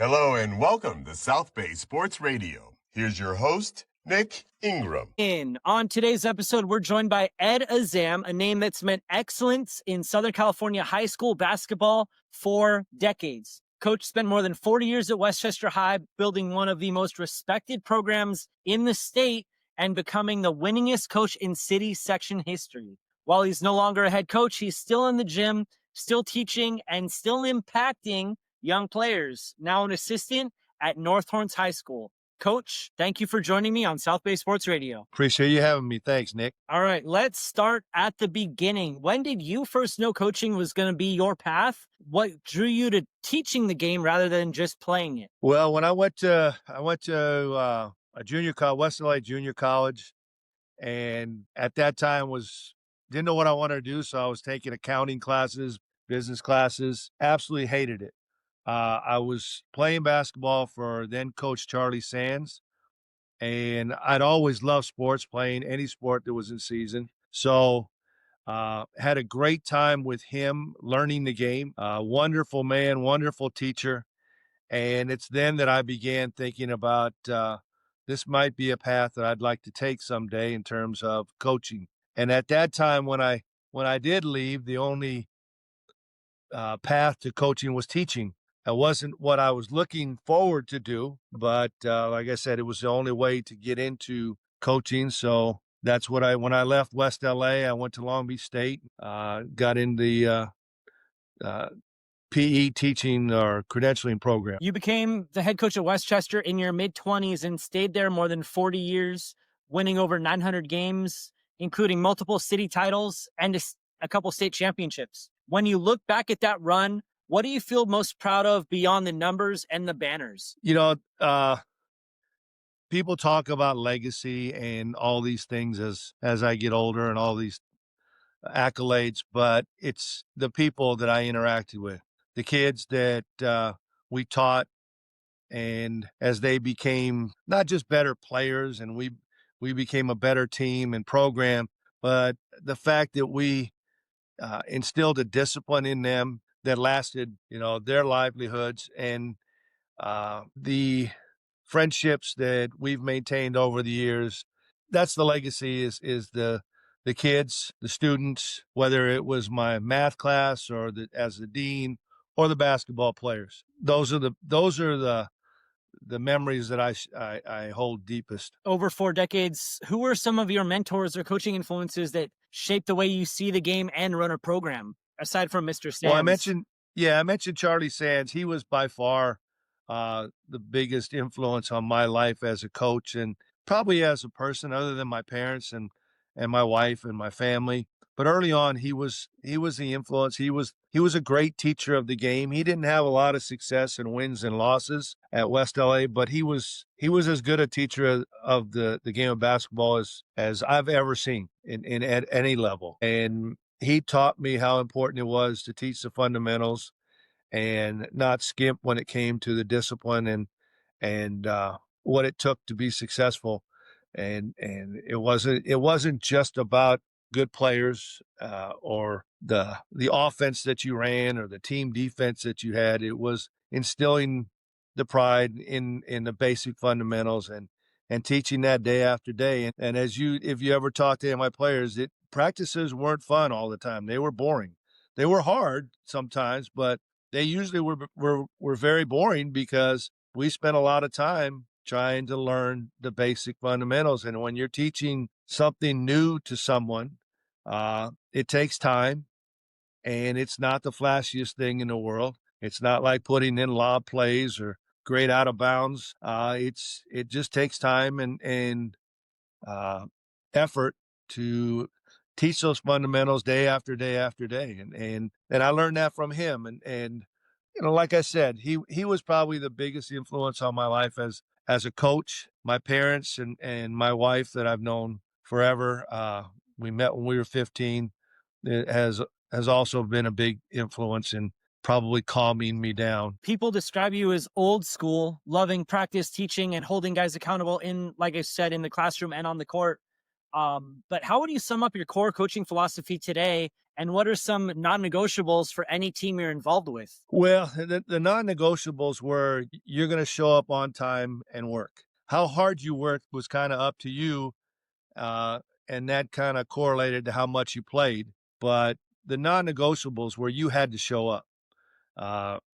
Hello and welcome to South Bay Sports Radio. Here's your host, Nick Ingram. On today's episode, we're joined by Ed Azzam, a name that's meant excellence in Southern California high school basketball for decades. Coach spent more than 40 years at Westchester High, building one of the most respected programs in the state and becoming the winningest coach in city section history. While he's no longer a head coach, he's still in the gym, still teaching, and still impacting young players. Now an assistant at North Torrance High School. Coach, thank you for joining me on South Bay Sports Radio. Appreciate you having me. Thanks, Nick. All right, let's start at the beginning. When did you first know coaching was going to be your path? What drew you to teaching the game rather than just playing it? Well, when I went to a junior college, West LA Junior College, and at that time didn't know what I wanted to do, so I was taking accounting classes, business classes. Absolutely hated it. I was playing basketball for then Coach Charlie Sands, and I'd always loved sports, playing any sport that was in season. So had a great time with him learning the game. Wonderful man, wonderful teacher. And it's then that I began thinking about this might be a path that I'd like to take someday in terms of coaching. And at that time, when I did leave, the only path to coaching was teaching. It wasn't what I was looking forward to do, but like I said, it was the only way to get into coaching. So that's when I left West LA, I went to Long Beach State, got in the PE teaching or credentialing program. You became the head coach at Westchester in your mid-20s and stayed there more than 40 years, winning over 900 games, including multiple city titles and a couple state championships. When you look back at that run, what do you feel most proud of beyond the numbers and the banners? You know, people talk about legacy and all these things as I get older and all these accolades, but it's the people that I interacted with, the kids that we taught, and as they became not just better players and we became a better team and program, but the fact that we instilled a discipline in them that lasted, their livelihoods, and the friendships that we've maintained over the years. That's the legacy is the kids, the students, whether it was my math class or as the dean or the basketball players. Those are the memories that I hold deepest. Over 4 decades, who were some of your mentors or coaching influences that shaped the way you see the game and run a program, aside from Mr. Sands? Well, I mentioned Charlie Sands. He was by far the biggest influence on my life as a coach and probably as a person, other than my parents and my wife and my family. But early on, he was the influence. He was a great teacher of the game. He didn't have a lot of success and wins and losses at West LA, but he was as good a teacher of the game of basketball as I've ever seen in at any level. And he taught me how important it was to teach the fundamentals and not skimp when it came to the discipline and what it took to be successful. And it wasn't just about good players or the offense that you ran or the team defense that you had. It was instilling the pride in the basic fundamentals and teaching that day after day. And if you ever talk to any of my players, practices weren't fun all the time. They were boring. They were hard sometimes, but they usually were very boring because we spent a lot of time trying to learn the basic fundamentals. And when you're teaching something new to someone, it takes time, and it's not the flashiest thing in the world. It's not like putting in lob plays or great out of bounds. It just takes time and effort to teach those fundamentals day after day after day. And I learned that from him. And like I said, he was probably the biggest influence on my life as a coach. My parents and my wife that I've known forever, we met when we were 15. It has also been a big influence in probably calming me down. People describe you as old school, loving practice, teaching, and holding guys accountable like I said, in the classroom and on the court. But how would you sum up your core coaching philosophy today And what are some non-negotiables for any team you're involved with? Well, the non-negotiables were you're going to show up on time and work. How hard you worked was kind of up to you, uh, and that kind of correlated to how much you played. But the non-negotiables were you had to show up,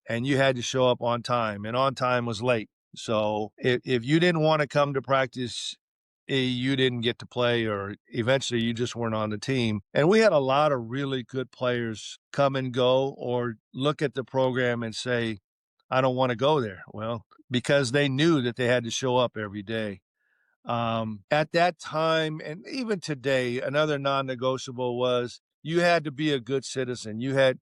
and you had to show up on time, and on time was late. So if you didn't want to come to practice, you didn't get to play, or eventually you just weren't on the team. And we had a lot of really good players come and go or look at the program and say, I don't want to go there. Well, because they knew that they had to show up every day. At that time, and even today, another non-negotiable was you had to be a good citizen. You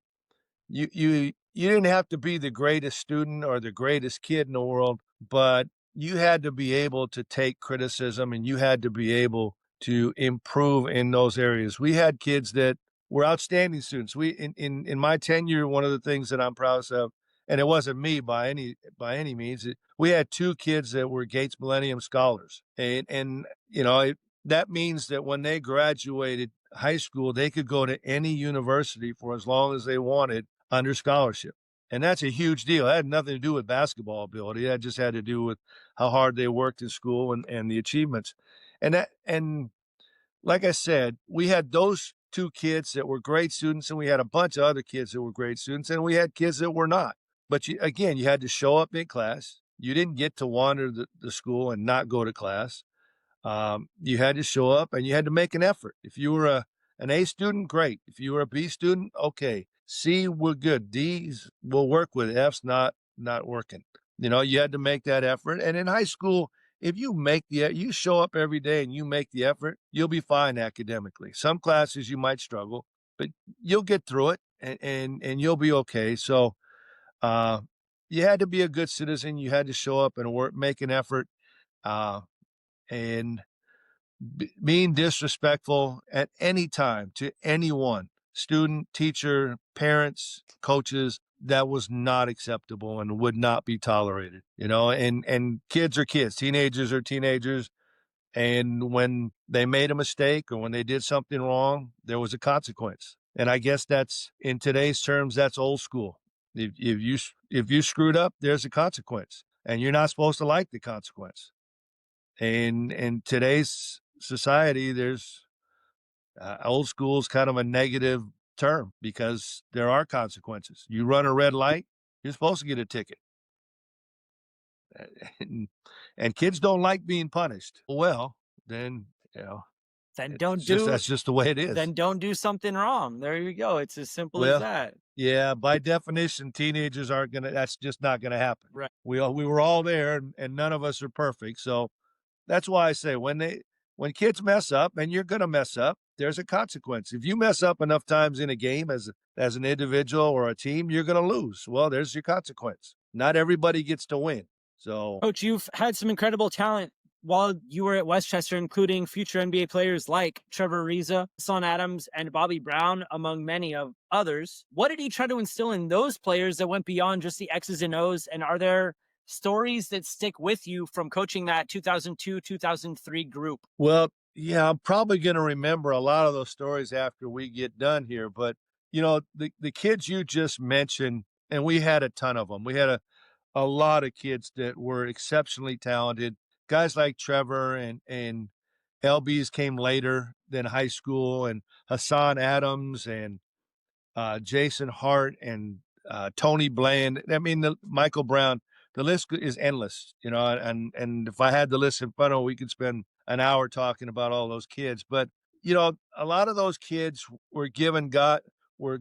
didn't have to be the greatest student or the greatest kid in the world, but you had to be able to take criticism and you had to be able to improve in those areas. We had kids that were outstanding students. We in my tenure, one of the things that I'm proud of, and it wasn't me by any means, we had two kids that were Gates Millennium Scholars. And that means that when they graduated high school, they could go to any university for as long as they wanted under scholarship. And that's a huge deal. It had nothing to do with basketball ability. That just had to do with how hard they worked in school and the achievements. And like I said, we had those two kids that were great students, and we had a bunch of other kids that were great students, and we had kids that were not. But you had to show up in class. You didn't get to wander the school and not go to class. You had to show up and you had to make an effort. If you were an A student, great. If you were a B student, okay. C, we're good. D's, we'll work with. F's not working. You had to make that effort. And in high school, if you show up every day and you make the effort, you'll be fine academically. Some classes you might struggle, but you'll get through it and you'll be okay. So you had to be a good citizen. You had to show up and make an effort. And being disrespectful at any time to anyone, student, teacher, parents, coaches, that was not acceptable and would not be tolerated. And kids are kids, teenagers are teenagers. And when they made a mistake or when they did something wrong, there was a consequence. And I guess that's, in today's terms, that's old school. If you screwed up, there's a consequence, and you're not supposed to like the consequence. And in today's society, there's old school is kind of a negative term because there are consequences. You run a red light, you're supposed to get a ticket. And kids don't like being punished. Well, then, Then that's just the way it is. Then don't do something wrong. There you go. It's as simple as that. Yeah, by definition, teenagers that's just not gonna happen. Right. We were all there and none of us are perfect. So that's why I say when kids mess up, and you're going to mess up, there's a consequence. If you mess up enough times in a game as an individual or a team, you're going to lose. Well, there's your consequence. Not everybody gets to win. So, Coach, you've had some incredible talent while you were at Westchester, including future NBA players like Trevor Ariza, Son Adams, and Bobby Brown, among many of others. What did he try to instill in those players that went beyond just the X's and O's? And are there stories that stick with you from coaching that 2002, 2003 group? Well, yeah, I'm probably going to remember a lot of those stories after we get done here. But, the kids you just mentioned, and we had a ton of them. We had a lot of kids that were exceptionally talented. Guys like Trevor and LB's came later than high school, and Hassan Adams and Jason Hart and Tony Bland. I mean, Michael Brown. The list is endless, and if I had the list in front of me, we could spend an hour talking about all those kids. But, a lot of those kids were given were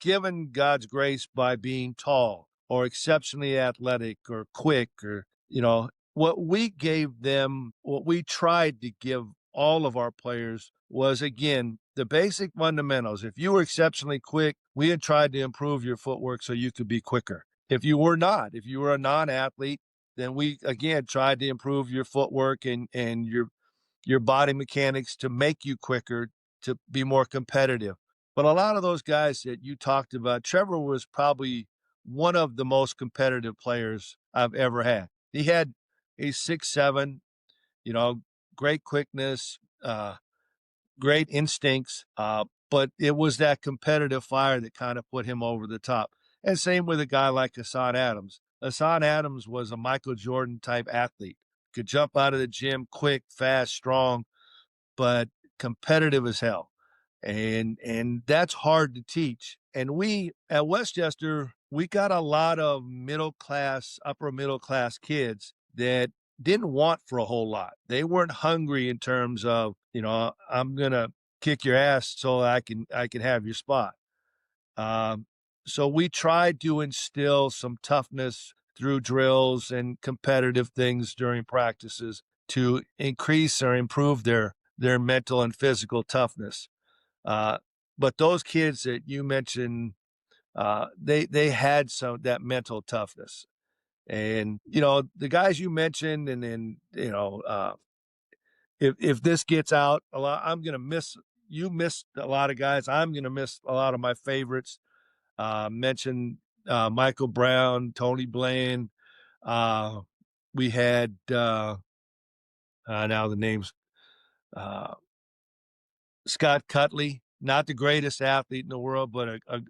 given God's grace by being tall or exceptionally athletic or quick or, what we gave them, what we tried to give all of our players was, again, the basic fundamentals. If you were exceptionally quick, we had tried to improve your footwork so you could be quicker. If you were a non-athlete, then we, again, tried to improve your footwork and your body mechanics to make you quicker, to be more competitive. But a lot of those guys that you talked about, Trevor was probably one of the most competitive players I've ever had. He's 6'7", great quickness, great instincts. but it was that competitive fire that kind of put him over the top. And same with a guy like Hassan Adams. Hassan Adams was a Michael Jordan type athlete, could jump out of the gym quick, fast, strong, but competitive as hell. And that's hard to teach. And we at Westchester, we got a lot of middle class, upper middle class kids that didn't want for a whole lot. They weren't hungry in terms of, I'm gonna kick your ass so I can have your spot. Um, so we tried to instill some toughness through drills and competitive things during practices to increase or improve their mental and physical toughness. But those kids that you mentioned, they had some that mental toughness, and the guys you mentioned, and then if this gets out a lot, I'm gonna miss. You missed a lot of guys. I'm gonna miss a lot of my favorites. Mentioned Michael Brown, Tony Bland. We had now the names. Scott Cutley, not the greatest athlete in the world, but a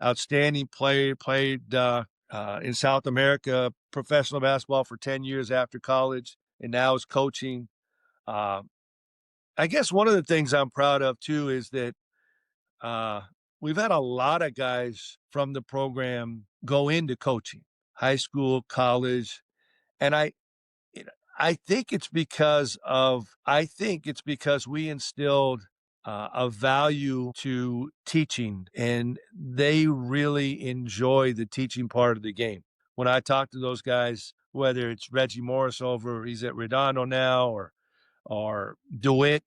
outstanding player. Played in South America professional basketball for 10 years after college, and now is coaching. Uh, I guess one of the things I'm proud of too is that we've had a lot of guys from the program go into coaching, high school, college, and I think it's because we instilled a value to teaching, and they really enjoy the teaching part of the game. When I talk to those guys, whether it's Reggie Morris he's at Redondo now, or DeWitt,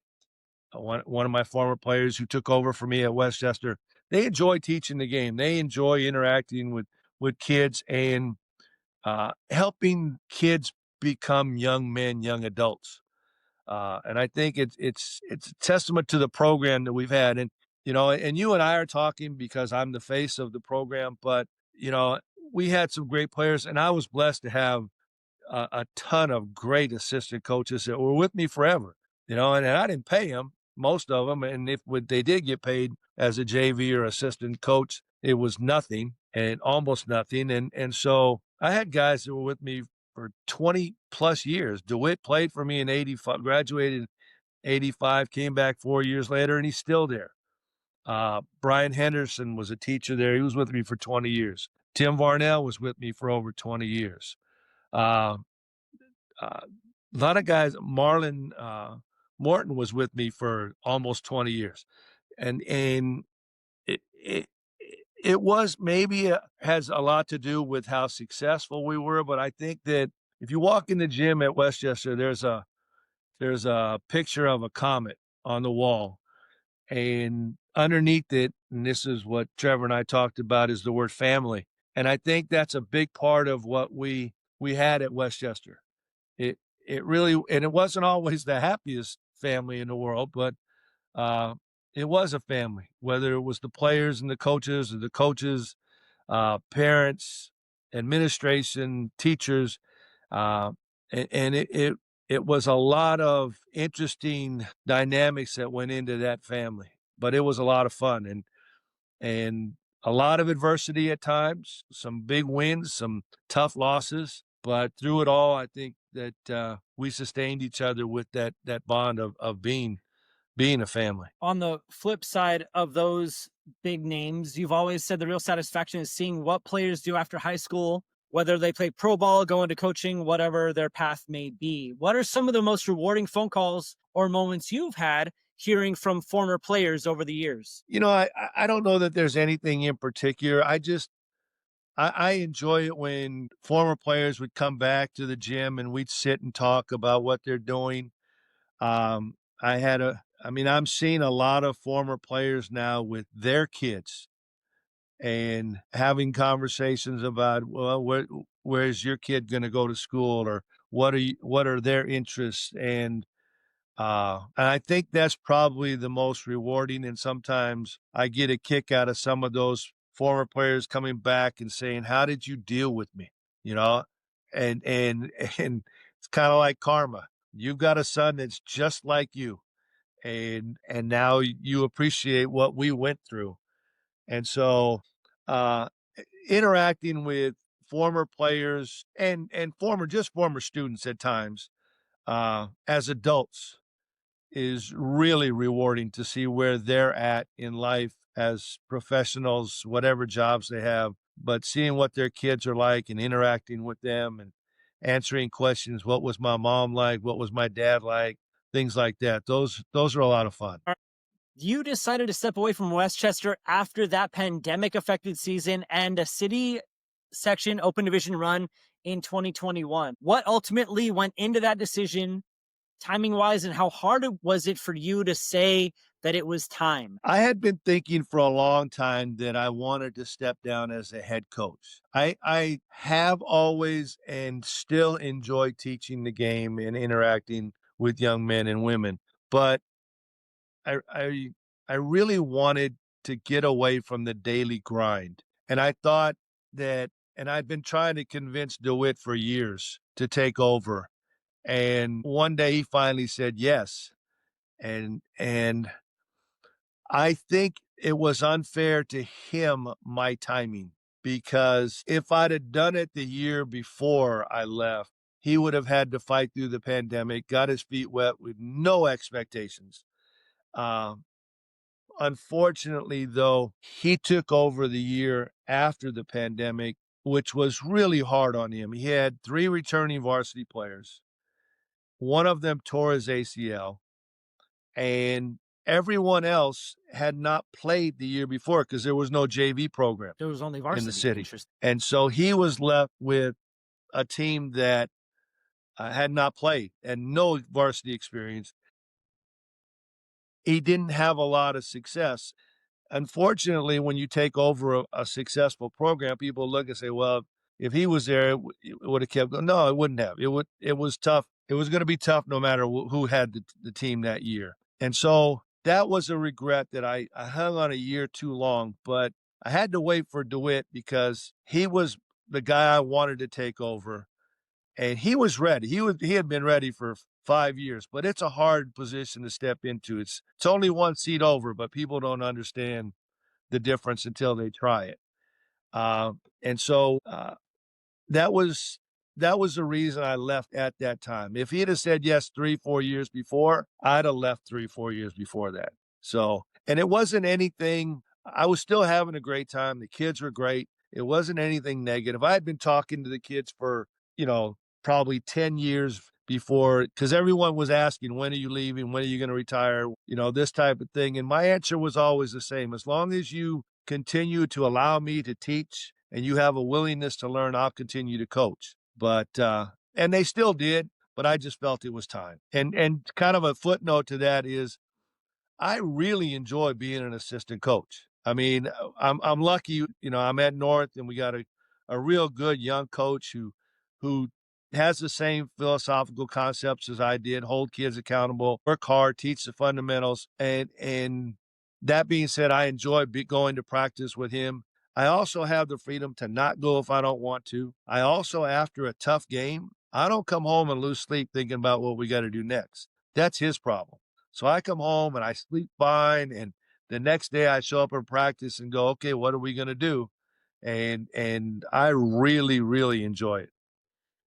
one of my former players who took over for me at Westchester, they enjoy teaching the game. They enjoy interacting with kids and helping kids become young men, young adults. And I think it's a testament to the program that we've had. And you and I are talking because I'm the face of the program, but we had some great players, and I was blessed to have a ton of great assistant coaches that were with me forever. And I didn't pay them, most of them, and if they did get paid as a JV or assistant coach, it was nothing and almost nothing. And so I had guys that were with me for 20 plus years. DeWitt played for me in 85, graduated 85, came back 4 years later, and he's still there. Brian Henderson was a teacher there. He was with me for 20 years. Tim Varnell was with me for over 20 years. A lot of guys, Marlon Morton was with me for almost 20 years. And it was maybe has a lot to do with how successful we were, but I think that if you walk in the gym at Westchester, there's a picture of a comet on the wall, and underneath it, and this is what Trevor and I talked about, is the word family. And I think that's a big part of what we had at Westchester. It really, and it wasn't always the happiest family in the world, but it was a family, whether it was the players and the coaches, or the coaches, parents, administration, teachers, and it was a lot of interesting dynamics that went into that family. But it was a lot of fun, and a lot of adversity at times, some big wins, some tough losses. But through it all, I think that we sustained each other with that bond of being a family. On the flip side of those big names, you've always said the real satisfaction is seeing what players do after high school, whether they play pro ball, go into coaching, whatever their path may be. What are some of the most rewarding phone calls or moments you've had hearing from former players over the years? I don't know that there's anything in particular. I enjoy it when former players would come back to the gym and we'd sit and talk about what they're doing. I'm seeing a lot of former players now with their kids and having conversations about, well, where's your kid going to go to school, or what are their interests? And I think that's probably the most rewarding. And sometimes I get a kick out of some of those former players coming back and saying, "How did you deal with me?" You know, and it's kind of like karma. You've got a son that's just like you, and now you appreciate what we went through. And so, uh, interacting with former players and former students at times, as adults is really rewarding to see where they're at in life as professionals, whatever jobs they have, but seeing what their kids are like and interacting with them and answering questions. What was my mom like? What was my dad like? Things like that. Those are a lot of fun. You decided to step away from Westchester after that pandemic affected season and a city section open division run in 2021. What ultimately went into that decision, timing wise, and how hard was it for you to say that it was time? I had been thinking for a long time that I wanted to step down as a head coach. I have always and still enjoy teaching the game and interacting with young men and women, but I I I really wanted to get away from the daily grind. And I thought that and I'd been trying to convince DeWitt for years to take over. And one day he finally said yes. And I think it was unfair to him, my timing, because if I'd have done it the year before I left, he would have had to fight through the pandemic, got his feet wet with no expectations. Um, Unfortunately, though, he took over the year after the pandemic, which was really hard on him. He had three returning varsity players. One of them tore his ACL, and everyone else had not played the year before because there was no JV program There was only in the varsity. city. Interesting. And so he was left with a team that had not played and no varsity experience. He didn't have a lot of success. Unfortunately, when you take over a successful program, people look and say, "Well, if he was there, it would have kept going." No, it wouldn't have. It was tough. It was going to be tough no matter who had the team that year. And so that was a regret that I hung on a year too long. But I had to wait for DeWitt because he was the guy I wanted to take over, and he was ready. He had been ready for 5 years, but it's a hard position to step into. It's only one seat over, but people don't understand the difference until they try it. And so that was that was the reason I left at that time. If he'd have said yes 3, 4 years before, I'd have left 3, 4 years before that. So, and it wasn't anything. I was still having a great time. The kids were great. It wasn't anything negative. I had been talking to the kids for probably 10 years before, because everyone was asking, when are you leaving? When are you going to retire? This type of thing. And my answer was always the same: as long as you continue to allow me to teach and you have a willingness to learn, I'll continue to coach. But and they still did, but I just felt it was time. And kind of a footnote to that is I really enjoy being an assistant coach. I mean, I'm lucky, I'm at North and we got a real good young coach who has the same philosophical concepts as I did: hold kids accountable, work hard, teach the fundamentals. And that being said, I enjoy going to practice with him. I also have the freedom to not go if I don't want to. I also, after a tough game, I don't come home and lose sleep thinking about what we got to do next. That's his problem. So I come home and I sleep fine, and the next day I show up in practice and go, okay, what are we going to do? And I really, really enjoy it.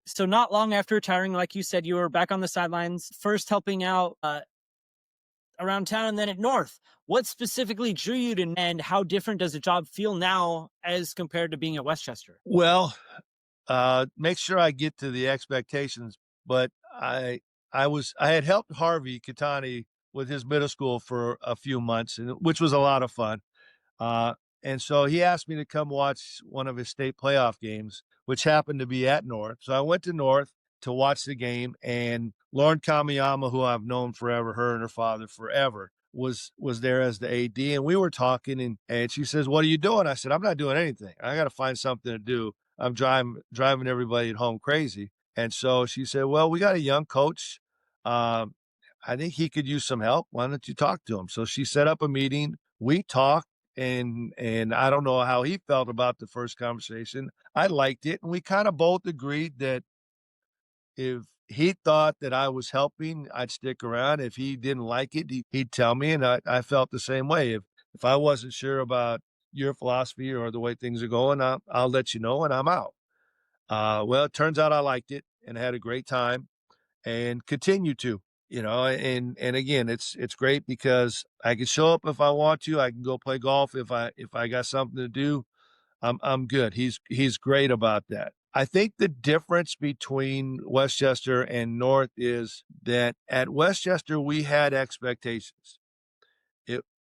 So, not long after retiring, like you said, you were back on the sidelines, first helping out around town and then at North. What specifically drew you to, and how different does the job feel now as compared to being at Westchester? Well, make sure I get to the expectations, but I had helped Harvey Katani with his middle school for a few months, which was a lot of fun. Uh, and so he asked me to come watch one of his state playoff games, which happened to be at North. So I went to North to watch the game, and Lauren Kamiyama, who I've known forever, her and her father forever, was there as the AD, and we were talking, and she says, "What are you doing?" I said, "I'm not doing anything. I got to find something to do. I'm driving everybody at home crazy." And so she said, "Well, we got a young coach. Um, I think he could use some help. Why don't you talk to him?" So she set up a meeting. We talked, and I don't know how he felt about the first conversation. I liked it, and we kind of both agreed that If he thought that I was helping, I'd stick around. If he didn't like it, he'd tell me, and I felt the same way. If I wasn't sure about your philosophy or the way things are going, I'll let you know, and I'm out. Well, it turns out I liked it and had a great time and continue to. And again, it's great because I can show up if I want to. I can go play golf if I got something to do. I'm good. He's great about that. I think the difference between Westchester and North is that at Westchester we had expectations.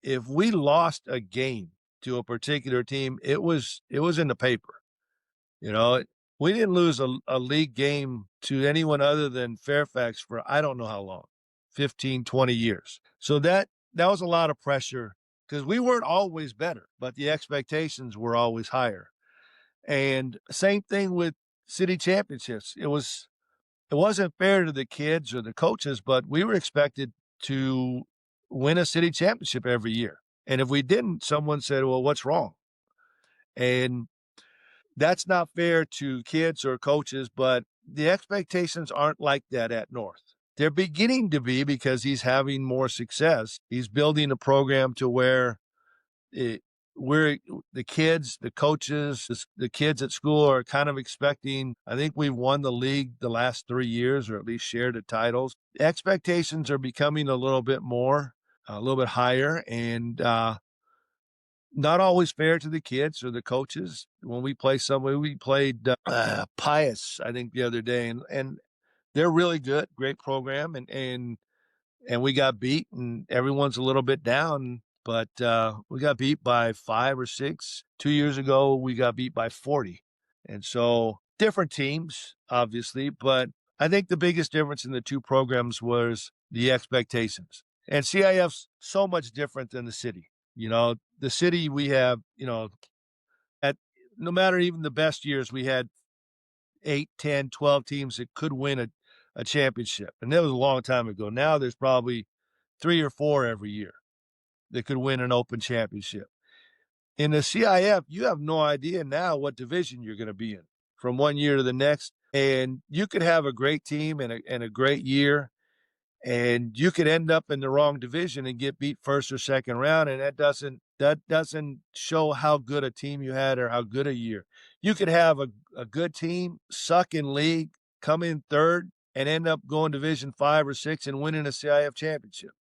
If we lost a game to a particular team, it was in the paper. You know, we didn't lose a league game to anyone other than Fairfax for I don't know how long, 15, 20 years. So that was a lot of pressure because we weren't always better, but the expectations were always higher. And same thing with city championships. It wasn't fair to the kids or the coaches, but we were expected to win a city championship every year. And if we didn't, someone said, "Well, what's wrong?" And that's not fair to kids or coaches, but the expectations aren't like that at North. They're beginning to be because he's having more success. He's building a program to where it, we're the kids, the coaches, the kids at school are kind of expecting. I think we've won the league the last 3 years, or at least shared the titles. Expectations are becoming a little bit higher, and not always fair to the kids or the coaches. When we play somebody, we played Pius, I think, the other day, and they're really good, great program, and we got beat, and everyone's a little bit down, but we got beat by 5 or 6. 2 years ago, we got beat by 40. And so different teams, obviously, but I think the biggest difference in the two programs was the expectations. And CIF's so much different than the city. The city we have, at no matter even the best years, we had 8, 10, 12 teams that could win a championship. And that was a long time ago. Now there's probably 3 or 4 every year that could win an open championship. In the CIF, you have no idea now what division you're going to be in from one year to the next. And you could have a great team and a great year, and you could end up in the wrong division and get beat first or second round, and that doesn't show how good a team you had or how good a year. You could have a good team, suck in league, come in third, and end up going Division 5 or 6 and winning a CIF championship.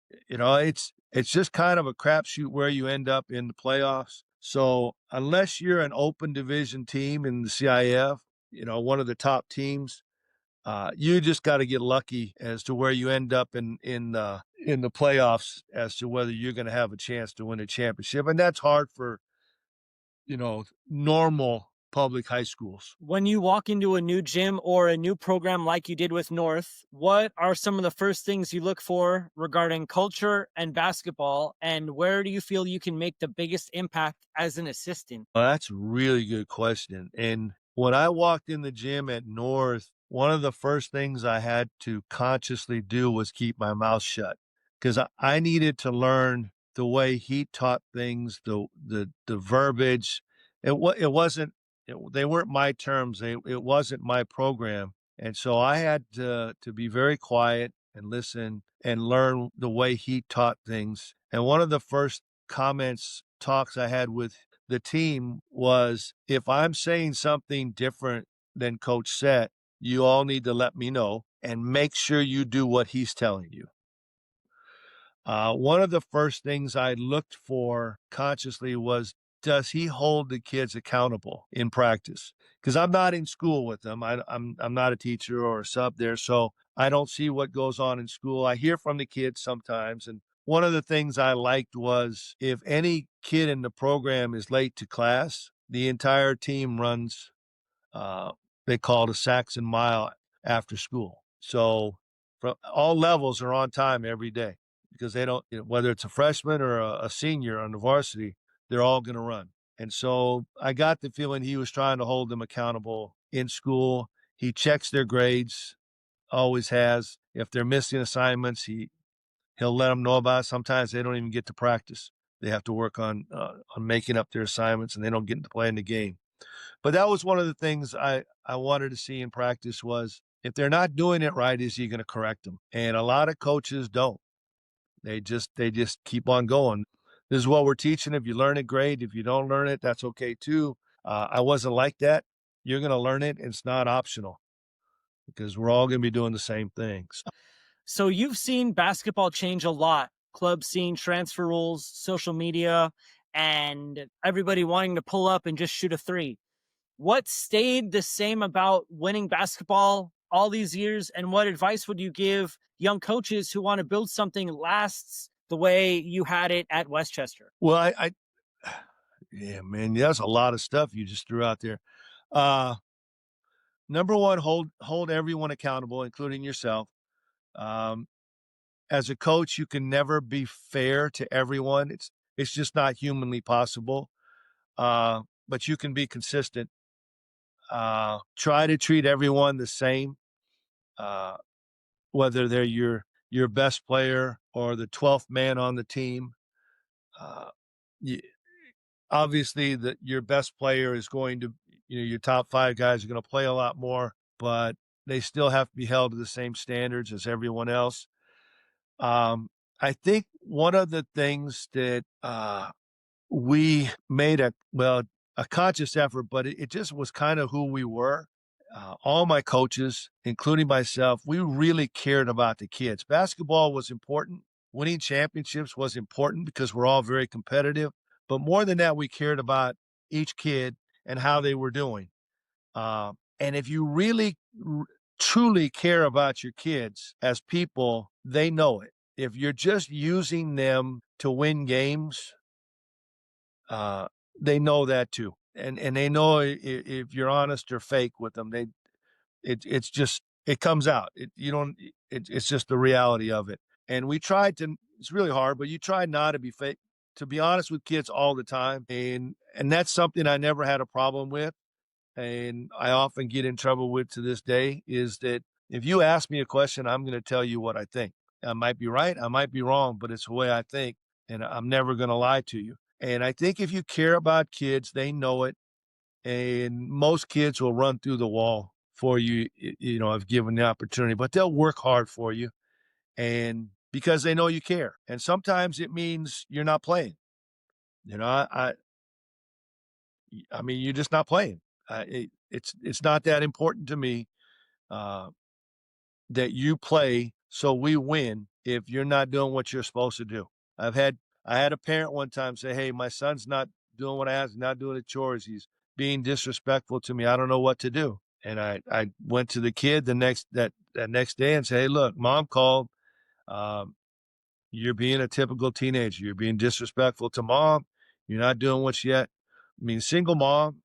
It's just kind of a crapshoot where you end up in the playoffs. So unless you're an open division team in the CIF, one of the top teams, you just got to get lucky as to where you end up in the playoffs as to whether you're going to have a chance to win a championship, and that's hard for normal public high schools. When you walk into a new gym or a new program like you did with North, what are some of the first things you look for regarding culture and basketball, and where do you feel you can make the biggest impact as an assistant? Well, that's a really good question. And when I walked in the gym at North, one of the first things I had to consciously do was keep my mouth shut because I needed to learn the way he taught things, the verbiage. It wasn't they weren't my terms. It wasn't my program, and so I had to be very quiet and listen and learn the way he taught things. And one of the first talks I had with the team was, if I'm saying something different than Coach said, you all need to let me know and make sure you do what he's telling you. One of the first things I looked for consciously was, does he hold the kids accountable in practice? Because I'm not in school with them. I'm not a teacher or a sub there, so I don't see what goes on in school. I hear from the kids sometimes, and one of the things I liked was, if any kid in the program is late to class, the entire team runs, they call it a Saxon Mile after school. So from all levels are on time every day because they don't, whether it's a freshman or a senior on the varsity, they're all going to run. And so I got the feeling he was trying to hold them accountable in school. He checks their grades, always has. If they're missing assignments, he'll let them know about it. Sometimes they don't even get to practice. They have to work on making up their assignments, and they don't get to play in the game. But that was one of the things I wanted to see in practice was, If they're not doing it right, is he going to correct them? And a lot of coaches don't. They just keep on going. This is what we're teaching. If you learn it, great. If you don't learn it, that's okay too. I wasn't like that. You're going to learn it. It's not optional because we're all going to be doing the same things. So you've seen basketball change a lot. Club scene, transfer rules, social media, and everybody wanting to pull up and just shoot a three. What stayed the same about winning basketball all these years? And what advice would you give young coaches who want to build something lasts the way you had it at Westchester? Well, yeah, man, that's a lot of stuff you just threw out there. Number one, hold everyone accountable, including yourself. Um, as a coach, you can never be fair to everyone. It's just not humanly possible. But you can be consistent. Try to treat everyone the same, uh, whether they're your best player or the 12th man on the team. Uh, you, obviously, your best player is going to, your top 5 guys are going to play a lot more, but they still have to be held to the same standards as everyone else. I think one of the things that we made a conscious effort, but it just was kind of who we were. All my coaches, including myself, we really cared about the kids. Basketball was important. Winning championships was important because we're all very competitive. But more than that, we cared about each kid and how they were doing. And if you really, truly care about your kids as people, they know it. If you're just using them to win games, they know that too. And they know if you're honest or fake with them. It's just, it comes out. It's just the reality of it. And we tried to, it's really hard, but you try not to be fake, to be honest with kids all the time. And that's something I never had a problem with. And I often get in trouble with to this day, is that if you ask me a question, I'm going to tell you what I think. I might be right, I might be wrong, but it's the way I think. And I'm never going to lie to you. And I think if you care about kids, they know it. And most kids will run through the wall for you, if given the opportunity, but they'll work hard for you. And because they know you care. And sometimes it means you're not playing. I mean, you're just not playing. It's not that important to me uh, that you play so we win if you're not doing what you're supposed to do. I had a parent one time say, "Hey, my son's not doing what I asked, not doing the chores. He's being disrespectful to me. I don't know what to do." And I went to the kid that next day and said, "Hey, look, mom called. Um, you're being a typical teenager. You're being disrespectful to mom. You're not doing what she had. I mean, single mom."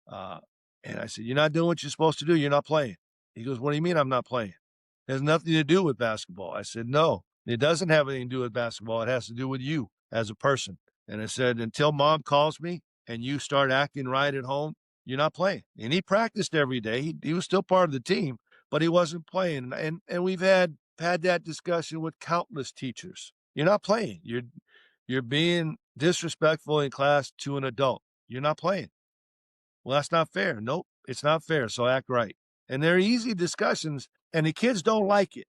Uh, and I said, "You're not doing what you're supposed to do. You're not playing." He goes, "What do you mean I'm not playing? It has nothing to do with basketball." I said, "No, it doesn't have anything to do with basketball. It has to do with you as a person." And I said, "Until mom calls me and you start acting right at home, you're not playing." And he practiced every day. He was still part of the team, but he wasn't playing. And we've had that discussion with countless teachers. You're not playing. You're being disrespectful in class to an adult. You're not playing. Well, that's not fair. Nope, it's not fair. So act right. And they're easy discussions, and the kids don't like it,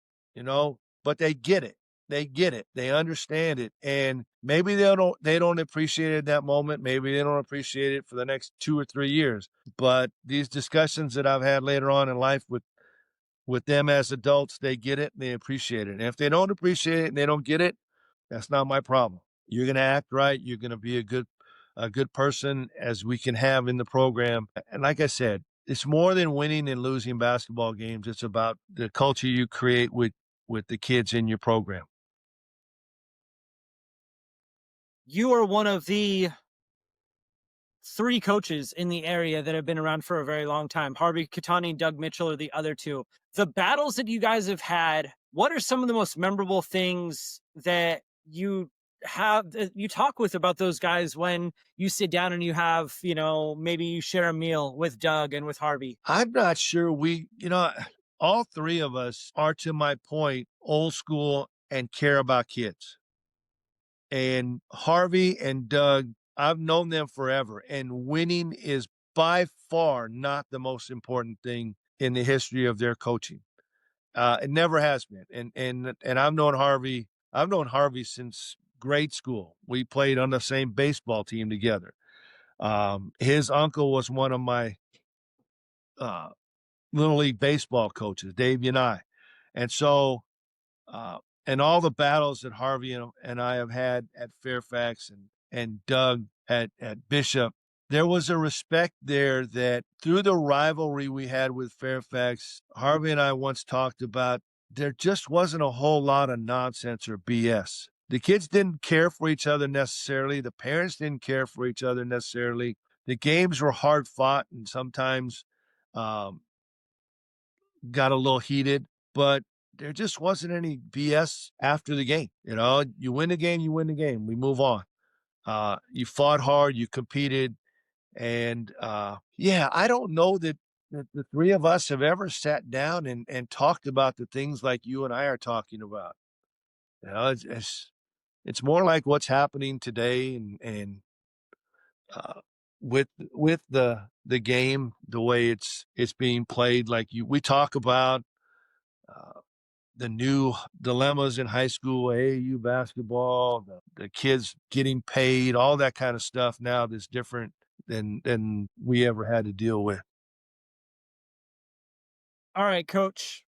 but they get it. They get it. They understand it. And maybe they don't appreciate it at that moment. Maybe they don't appreciate it for the next 2 or 3 years. But these discussions that I've had later on in life with them as adults, they get it and they appreciate it. And if they don't appreciate it and they don't get it, that's not my problem. You're going to act right. You're going to be a good person as we can have in the program. And like I said, it's more than winning and losing basketball games. It's about the culture you create with the kids in your program. You are one of the 3 coaches in the area that have been around for a very long time. Harvey Katani and Doug Mitchell are the other 2. The battles that you guys have had, what are some of the most memorable things that you talk with about those guys when you sit down and you have, maybe you share a meal with Doug and with Harvey? I'm not sure all 3 of us are, to my point, old school and care about kids. And Harvey and Doug, I've known them forever, and winning is by far not the most important thing in the history of their coaching. It never has been. And I've known Harvey. I've known Harvey since grade school. We played on the same baseball team together. His uncle was one of my uh, little league baseball coaches, Dave Yanai. And so, and all the battles that Harvey and I have had at Fairfax and Doug at Bishop, there was a respect there that through the rivalry we had with Fairfax, Harvey and I once talked about there just wasn't a whole lot of nonsense or BS. The kids didn't care for each other necessarily. The parents didn't care for each other necessarily. The games were hard fought and sometimes got a little heated, but there just wasn't any BS after the game. You know, you win the game, you win the game. We move on. You fought hard, you competed, and yeah, I don't know that the three of us have ever sat down and talked about the things like you and I are talking about. You know, it's more like what's happening today, and uh, with the game, the way it's being played. Like we talk about uh, the new dilemmas in high school, AAU basketball, the kids getting paid, all that kind of stuff now that's different than we ever had to deal with. All right, Coach,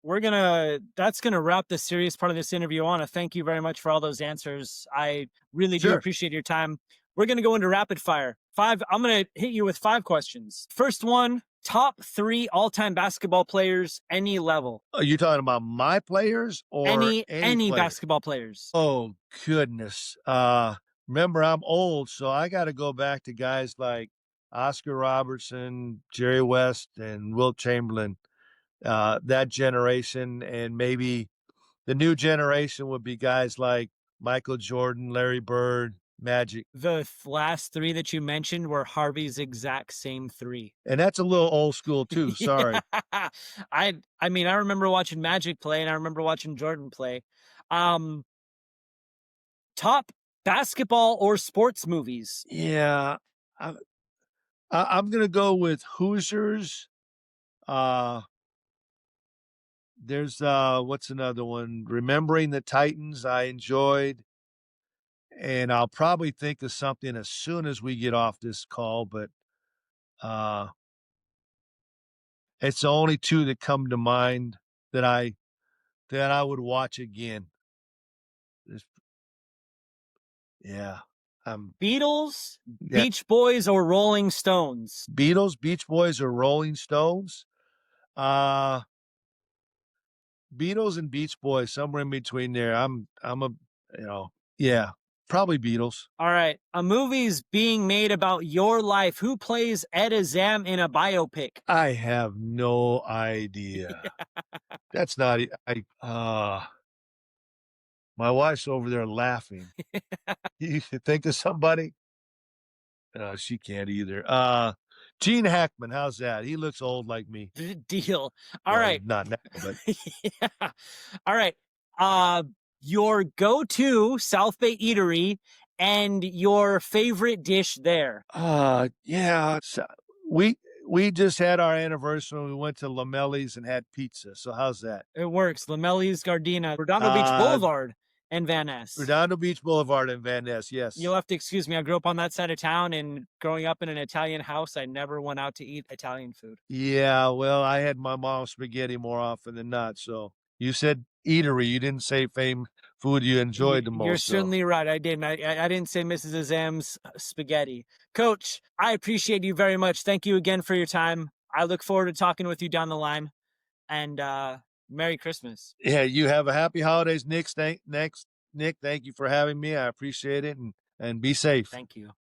that's gonna wrap the serious part of this interview. I want to thank you very much for all those answers. I really do Sure. appreciate your time. We're gonna go into rapid fire. I'm gonna hit you with 5 questions. First one, top 3 all-time basketball players, any level. Are you talking about my players or Any player? basketball players. Oh goodness. Remember I'm old, so I got to go back to guys like Oscar Robertson, Jerry West, and Wilt Chamberlain. That generation, and maybe the new generation would be guys like Michael Jordan, Larry Bird, Magic. The last 3 that you mentioned were Harvey's exact same 3. And that's a little old school too. Sorry. Yeah. I mean, I remember watching Magic play and I remember watching Jordan play. Top basketball or sports movies. Yeah. I'm going to go with Hoosiers. There's what's another one? Remembering the Titans I enjoyed. And I'll probably think of something as soon as we get off this call, but uh it's the only 2 that come to mind that I would watch again. This- yeah. Beatles, Yeah. Beach Boys, or Rolling Stones? Beatles, Beach Boys, or Rolling Stones? Beatles and Beach Boys, somewhere in between there. I'm a, yeah, probably Beatles. All right. A movie's being made about your life. Who plays Ed Azzam in a biopic? I have no idea. That's not, my wife's over there laughing. You should think of somebody. She can't either. Gene Hackman, how's that? He looks old like me. Deal. All Well, right. not now, but Yeah. All right. Your go-to South Bay eatery and your favorite dish there. yeah. So we just had our anniversary. We went to Lamelli's and had pizza. So how's that? It works. Lamelli's Gardena, Redondo Beach Boulevard, and Van Ness. Redondo Beach Boulevard and Van Ness, yes. You'll have to excuse me. I grew up on that side of town, and growing up in an Italian house, I never went out to eat Italian food. Yeah, well, I had my mom's spaghetti more often than not. So you said eatery. You didn't say food you enjoyed the most. You're certainly right. I didn't. I didn't say Mrs. Azzam's spaghetti. Coach, I appreciate you very much. Thank you again for your time. I look forward to talking with you down the line. And Merry Christmas. Yeah, you have a happy holidays, Nick. Nick, thank you for having me. I appreciate it, and be safe. Thank you.